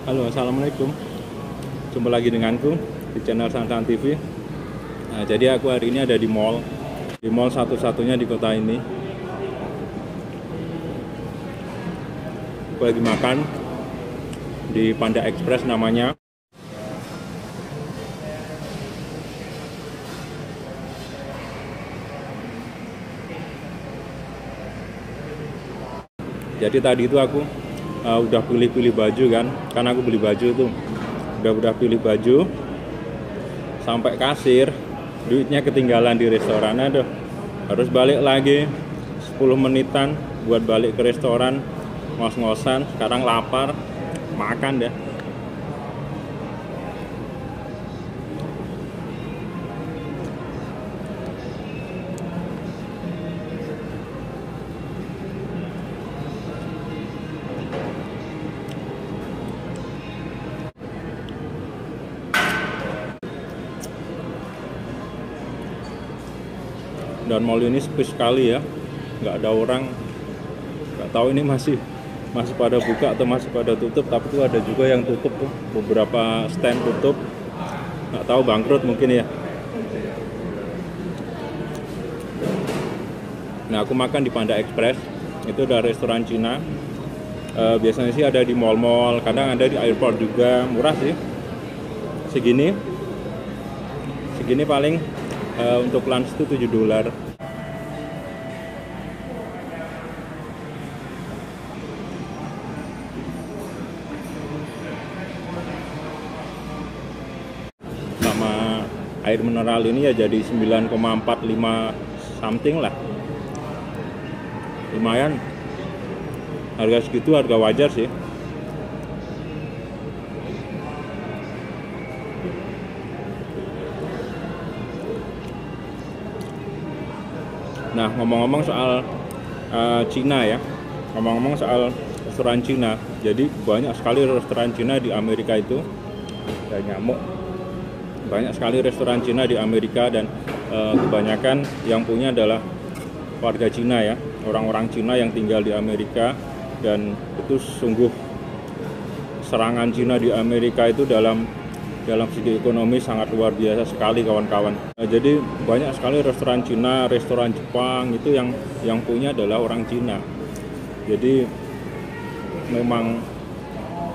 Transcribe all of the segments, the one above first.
Halo, assalamualaikum. Jumpa lagi denganku di channel Sansan TV. Nah, jadi aku hari ini ada di mall satu-satunya di kota ini. Aku lagi makan di Panda Express namanya. Jadi tadi itu aku udah pilih-pilih baju kan aku beli baju tuh udah pilih baju sampai kasir duitnya ketinggalan di restoran. Aduh, harus balik lagi 10 menitan buat balik ke restoran, ngos-ngosan. Sekarang lapar, makan deh. Dan mall ini sepi sekali ya, nggak ada orang. Nggak tahu ini masih pada buka atau masih pada tutup. Tapi tuh ada juga yang tutup tuh, beberapa stand tutup. Nggak tahu bangkrut mungkin ya. Nah, aku makan di Panda Express. Itu ada restoran Cina. Biasanya sih ada di mall-mall, kadang ada di airport juga. Murah sih. Segini paling untuk lunch itu $7. Sama air mineral ini ya jadi 9,45 something lah. Lumayan. Harga segitu harga wajar sih. Nah, ngomong-ngomong soal Cina ya, ngomong-ngomong soal restoran Cina, jadi banyak sekali restoran Cina di Amerika itu. Ada nyamuk. Banyak sekali restoran Cina di Amerika dan kebanyakan yang punya adalah warga Cina ya, orang-orang Cina yang tinggal di Amerika. Dan itu sungguh serangan Cina di Amerika itu dalam dalam segi ekonomi sangat luar biasa sekali kawan-kawan. Jadi banyak sekali restoran Cina, restoran Jepang itu yang punya adalah orang Cina. Jadi memang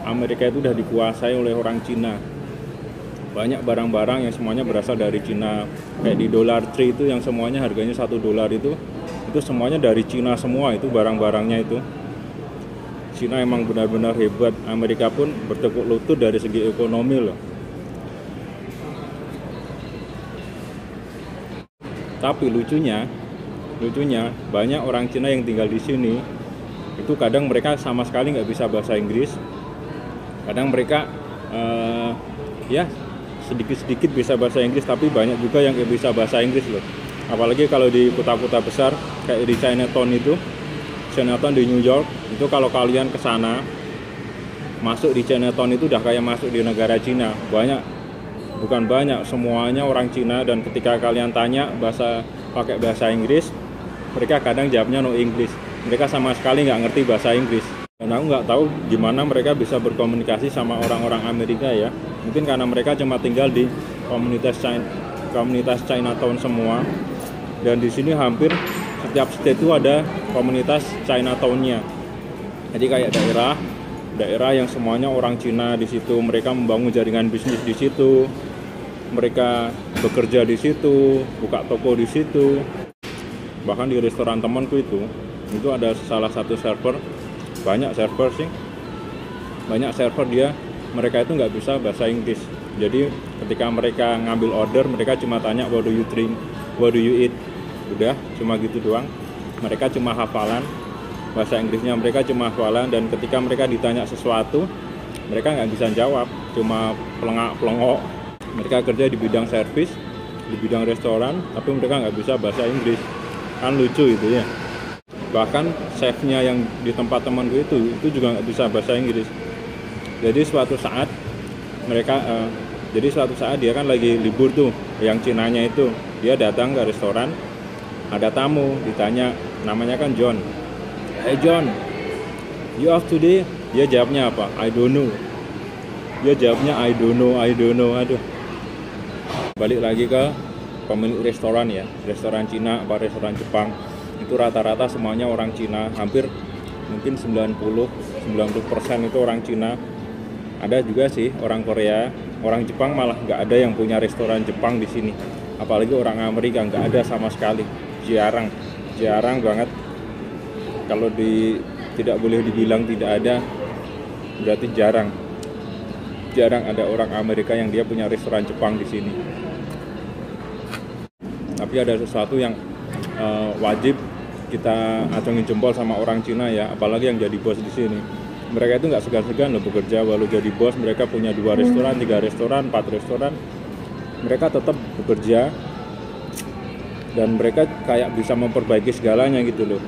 Amerika itu sudah dikuasai oleh orang Cina. Banyak barang-barang yang semuanya berasal dari Cina. Kayak di Dollar Tree itu yang semuanya harganya $1 itu semuanya dari Cina semua, itu barang-barangnya itu. Cina emang benar-benar hebat. Amerika pun bertekuk lutut dari segi ekonomi loh. Tapi lucunya banyak orang Cina yang tinggal di sini itu kadang mereka sama sekali nggak bisa bahasa Inggris. Kadang mereka ya sedikit-sedikit bisa bahasa Inggris, tapi banyak juga yang nggak bisa bahasa Inggris loh. Apalagi kalau di kota-kota besar kayak di Chinatown di New York itu, kalau kalian ke sana masuk di Chinatown itu udah kayak masuk di negara Cina. Bukan banyak, semuanya orang Cina, dan ketika kalian tanya pakai bahasa Inggris, mereka kadang jawabnya no English. Mereka sama sekali nggak ngerti bahasa Inggris. Dan aku nggak tahu gimana mereka bisa berkomunikasi sama orang-orang Amerika ya. Mungkin karena mereka cuma tinggal di komunitas Chinatown semua. Dan di sini hampir setiap state itu ada komunitas Chinatown-nya. Jadi kayak daerah yang semuanya orang Cina di situ. Mereka membangun jaringan bisnis di situ. Mereka bekerja di situ, buka toko di situ. Bahkan di restoran temanku itu ada salah satu server, banyak server mereka itu nggak bisa bahasa Inggris. Jadi ketika mereka ngambil order, mereka cuma tanya what do you drink, what do you eat, udah cuma gitu doang. Mereka cuma hafalan bahasa Inggrisnya, mereka cuma hafalan. Dan ketika mereka ditanya sesuatu, mereka nggak bisa jawab, cuma pelengok. Mereka kerja di bidang servis, di bidang restoran, tapi mereka nggak bisa bahasa Inggris. Kan lucu itu ya. Bahkan chefnya yang di tempat temanku itu juga nggak bisa bahasa Inggris. Jadi suatu saat dia kan lagi libur tuh, yang Cinanya itu, dia datang ke restoran, ada tamu, ditanya, namanya kan John. Hey John, you off today? Dia jawabnya apa? I don't know. Dia jawabnya I don't know. Aduh. Balik lagi ke pemilik restoran ya, restoran Cina apa restoran Jepang, itu rata-rata semuanya orang Cina. Hampir mungkin 90% itu orang Cina. Ada juga sih orang Korea, orang Jepang malah nggak ada yang punya restoran Jepang di sini. Apalagi orang Amerika nggak ada sama sekali, jarang banget. Kalau tidak boleh dibilang tidak ada, berarti jarang ada orang Amerika yang dia punya restoran Jepang di sini. Tapi ada sesuatu yang wajib kita acungin jempol sama orang Cina ya, apalagi yang jadi bos di sini. Mereka itu nggak segan-segan loh bekerja. Walau jadi bos, mereka punya 2 restoran, 3 restoran, 4 restoran, mereka tetap bekerja. Dan mereka kayak bisa memperbaiki segalanya gitu loh.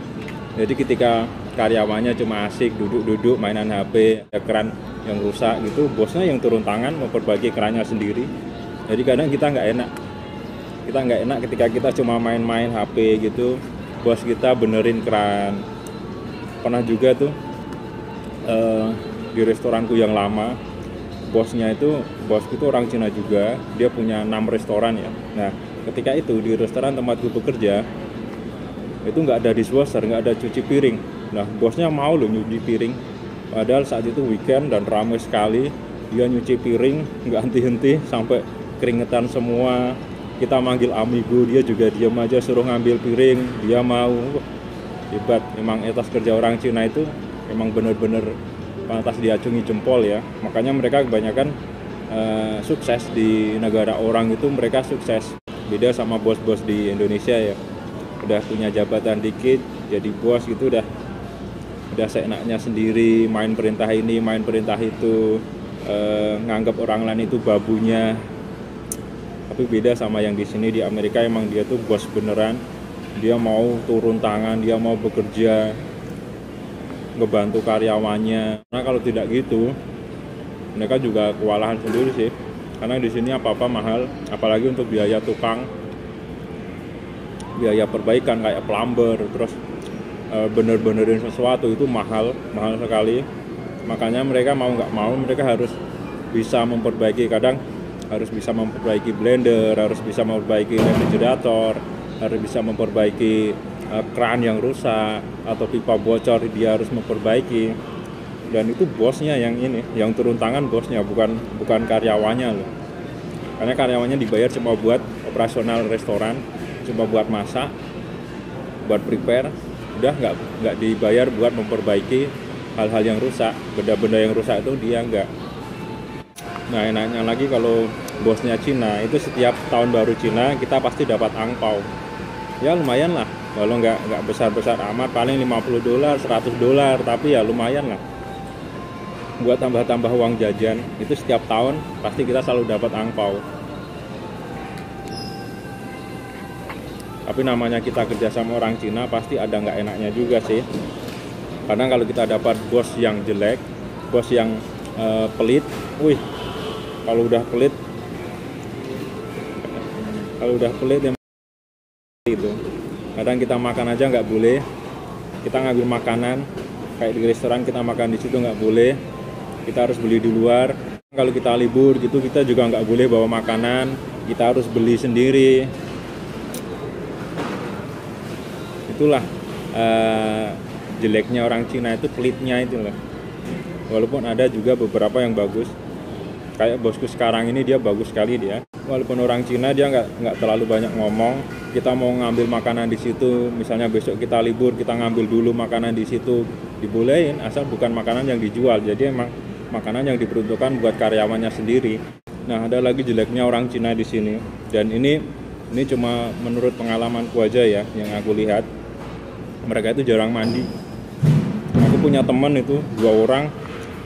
Jadi ketika karyawannya cuma asik duduk-duduk mainan HP, ada keran yang rusak gitu, bosnya yang turun tangan memperbaiki kerannya sendiri. Jadi kadang kita nggak enak ketika kita cuma main-main HP gitu, bos kita benerin keran. Pernah juga tuh di restoranku yang lama, bosku itu orang Cina juga, dia punya 6 restoran ya. Nah ketika itu di restoran tempatku bekerja itu nggak ada dishwasher, nggak ada cuci piring. Nah bosnya mau loh nyuci piring, padahal saat itu weekend dan ramai sekali. Dia nyuci piring nggak henti-henti sampai keringetan semua. Kita manggil amigo, dia juga diam aja, suruh ngambil piring, dia mau. Hebat, memang etos kerja orang Cina itu memang benar-benar pantas diacungi jempol ya. Makanya mereka kebanyakan sukses di negara orang itu, mereka sukses. Beda sama bos-bos di Indonesia ya, udah punya jabatan dikit jadi bos gitu, udah seenaknya sendiri, main perintah ini, main perintah itu, nganggap orang lain itu babunya. Tapi beda sama yang di sini di Amerika, emang dia tuh bos beneran. Dia mau turun tangan, dia mau bekerja, ngebantu karyawannya. Karena kalau tidak gitu, mereka juga kewalahan sendiri sih. Karena di sini apa-apa mahal, apalagi untuk biaya tukang, biaya perbaikan kayak plumber, terus bener-benerin sesuatu itu mahal sekali. Makanya mereka mau nggak mau mereka harus bisa memperbaiki. Kadang harus bisa memperbaiki blender, harus bisa memperbaiki refrigerator, harus bisa memperbaiki kran yang rusak atau pipa bocor, dia harus memperbaiki. Dan itu bosnya yang ini, yang turun tangan bosnya, bukan karyawannya loh. Karena karyawannya dibayar cuma buat operasional restoran, cuma buat masak, buat prepare, udah nggak dibayar buat memperbaiki hal-hal yang rusak, benda-benda yang rusak itu dia nggak. Nah, enaknya lagi kalau bosnya Cina, itu setiap tahun baru Cina kita pasti dapat angpau. Ya lumayan lah, walau nggak besar-besar amat, paling $50, $100, tapi ya lumayan lah. Buat tambah-tambah uang jajan, itu setiap tahun pasti kita selalu dapat angpau. Tapi namanya kita kerja sama orang Cina, pasti ada nggak enaknya juga sih. Kadang kalau kita dapat bos yang jelek, bos yang pelit, kalau udah pelit ya itu. Kadang kita makan aja nggak boleh, kita ngambil makanan kayak di restoran, kita makan di situ nggak boleh, kita harus beli di luar. Kalau kita libur gitu, kita juga nggak boleh bawa makanan, kita harus beli sendiri. Itulah jeleknya orang Cina, itu pelitnya itu loh. Walaupun ada juga beberapa yang bagus, kayak bosku sekarang ini, dia bagus sekali dia. Walaupun orang Cina, dia nggak terlalu banyak ngomong. Kita mau ngambil makanan di situ, misalnya besok kita libur, kita ngambil dulu makanan di situ, dibolehin, asal bukan makanan yang dijual. Jadi emang makanan yang diperuntukkan buat karyawannya sendiri. Nah, ada lagi jeleknya orang Cina di sini, dan ini cuma menurut pengalamanku aja ya, yang aku lihat. Mereka itu jarang mandi. Aku punya teman itu 2 orang,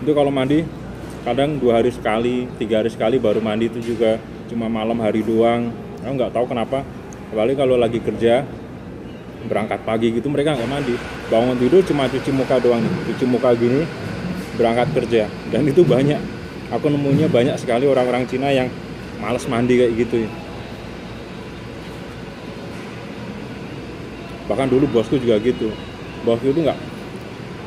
itu kalau mandi kadang 2 hari sekali, 3 hari sekali baru mandi, itu juga cuma malam hari doang. Aku nggak tahu kenapa. Apalagi kalau lagi kerja, berangkat pagi gitu, mereka nggak mandi. Bangun tidur cuma cuci muka doang, cuci muka gini, berangkat kerja. Dan itu banyak. Aku nemunya banyak sekali orang-orang Cina yang malas mandi kayak gitu. Bahkan dulu bosku juga gitu. Bosku itu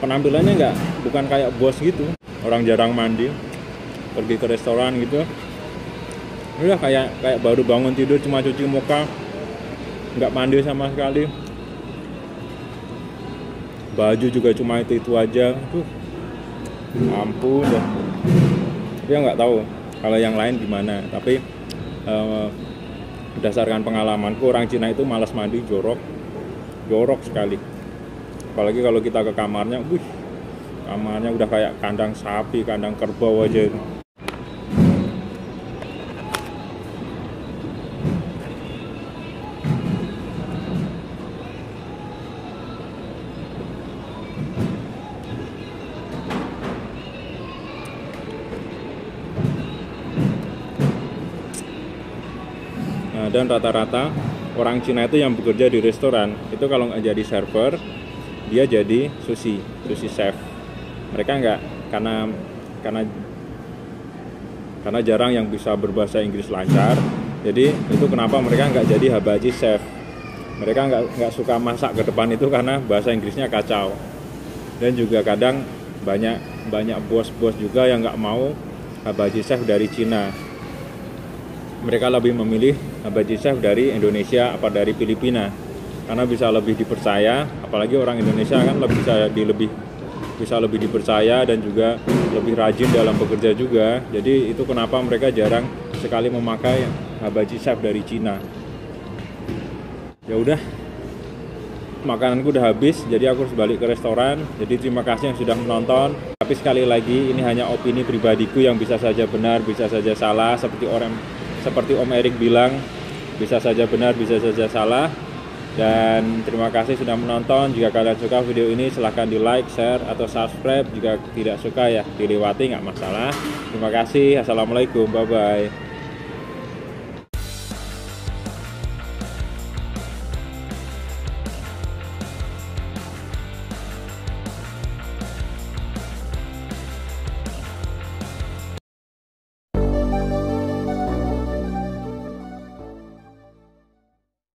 penampilannya bukan kayak bos gitu. Orang jarang mandi, pergi ke restoran gitu, udah kayak baru bangun tidur cuma cuci muka, nggak mandi sama sekali. Baju juga cuma itu aja. Ampun dah. Dia nggak tahu kalau yang lain gimana. Tapi berdasarkan pengalamanku, orang Cina itu malas mandi, jorok sekali. Apalagi kalau kita ke kamarnya, kamarnya udah kayak kandang sapi, kandang kerbau aja. Nah, dan rata-rata orang Cina itu yang bekerja di restoran, itu kalau nggak jadi server, dia jadi sushi chef. Mereka nggak, karena jarang yang bisa berbahasa Inggris lancar. Jadi itu kenapa mereka nggak jadi habaji chef. Mereka nggak suka masak ke depan itu karena bahasa Inggrisnya kacau. Dan juga kadang banyak bos-bos juga yang nggak mau habaji chef dari Cina. Mereka lebih memilih habaji chef dari Indonesia apa dari Filipina, karena bisa lebih dipercaya. Apalagi orang Indonesia kan bisa lebih dipercaya dan juga lebih rajin dalam bekerja juga. Jadi itu kenapa mereka jarang sekali memakai habaji chef dari Cina. Ya udah, makananku udah habis, jadi aku harus balik ke restoran. Jadi terima kasih yang sudah menonton. Tapi sekali lagi, ini hanya opini pribadiku yang bisa saja benar, bisa saja salah. Seperti Om Erik bilang, bisa saja benar, bisa saja salah. Dan terima kasih sudah menonton. Jika kalian suka video ini, silahkan di like, share, atau subscribe. Jika tidak suka ya dilewati, nggak masalah. Terima kasih. Assalamualaikum, bye-bye.